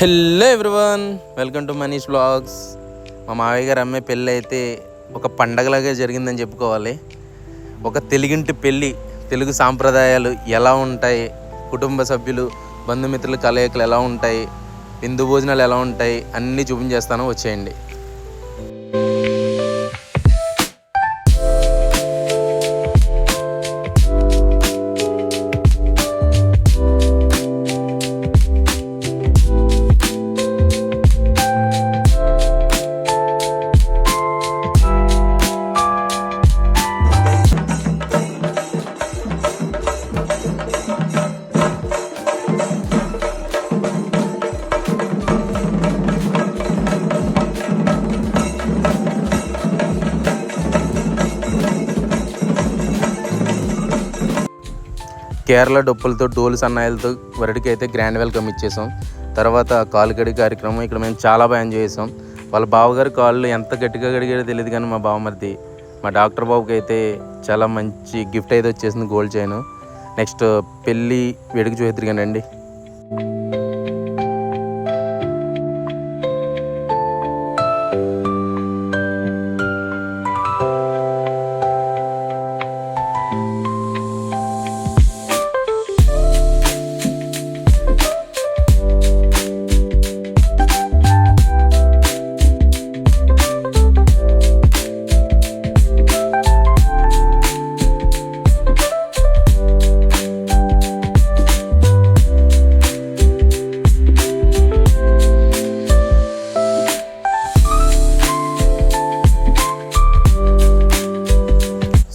Hello everyone, welcome to Manish blogs. మా మావయ్య గారు అమ్మాయి పెళ్ళి అయితే ఒక పండగలాగే జరిగిందని చెప్పుకోవాలి. ఒక తెలుగింటి పెళ్ళి, తెలుగు సాంప్రదాయాలు ఎలా ఉంటాయి, కుటుంబ సభ్యులు బంధుమిత్రుల కలయికలు ఎలా ఉంటాయి, విందు భోజనాలు ఎలా ఉంటాయి అన్నీ చూపించేస్తాను, వచ్చేయండి. కేరళ డొప్పులతో, డోలు సన్నాయిలతో వరడికి అయితే గ్రాండ్ వెల్కమ్ ఇచ్చేసాం. తర్వాత కాలు కడిగి కార్యక్రమం ఇక్కడ మేము చాలా బాగా ఎంజాయ్ చేసాం. వాళ్ళ బావగారి కాళ్ళు ఎంత గట్టిగా కడిగాడో తెలియదు, కానీ మా బావమరిది మా డాక్టర్ బాబుకి అయితే చాలా మంచి గిఫ్ట్ అయితే వచ్చేసింది, గోల్డ్ చైన్. నెక్స్ట్ పెళ్ళి వేడుక చూద్దరిగానండి.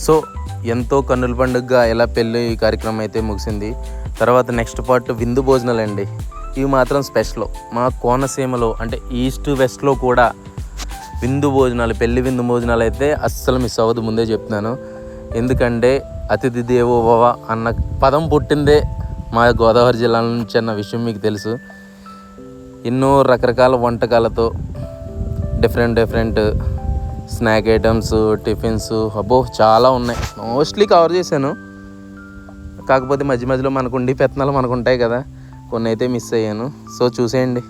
సో ఎంతో కన్నుల పండుగగా ఇలా పెళ్ళి కార్యక్రమం అయితే ముగిసింది. తర్వాత నెక్స్ట్ పార్ట్ విందు భోజనాలు అండి. ఇవి మాత్రం స్పెషల్. మా కోనసీమలో అంటే ఈస్ట్ వెస్ట్లో కూడా విందు భోజనాలు, పెళ్ళి విందు భోజనాలు అయితే అస్సలు మిస్ అవ్వదు, ముందే చెప్తున్నాను. ఎందుకంటే అతిథి దేవో భవ అన్న పదం పుట్టిందే మా గోదావరి జిల్లా నుంచి అన్న విషయం మీకు తెలుసు. ఎన్నో రకరకాల వంటకాలతో డిఫరెంట్ స్నాక్ ఐటమ్స్, టిఫిన్స్, అబ్బో చాలా ఉన్నాయి. మోస్ట్లీ కవర్ చేశాను. కాకపోతే మధ్య మధ్యలో మనకు ఉండి పెత్తనాలు మనకు ఉంటాయి కదా, కొన్ని అయితే మిస్ అయ్యాను. సో చూసేయండి.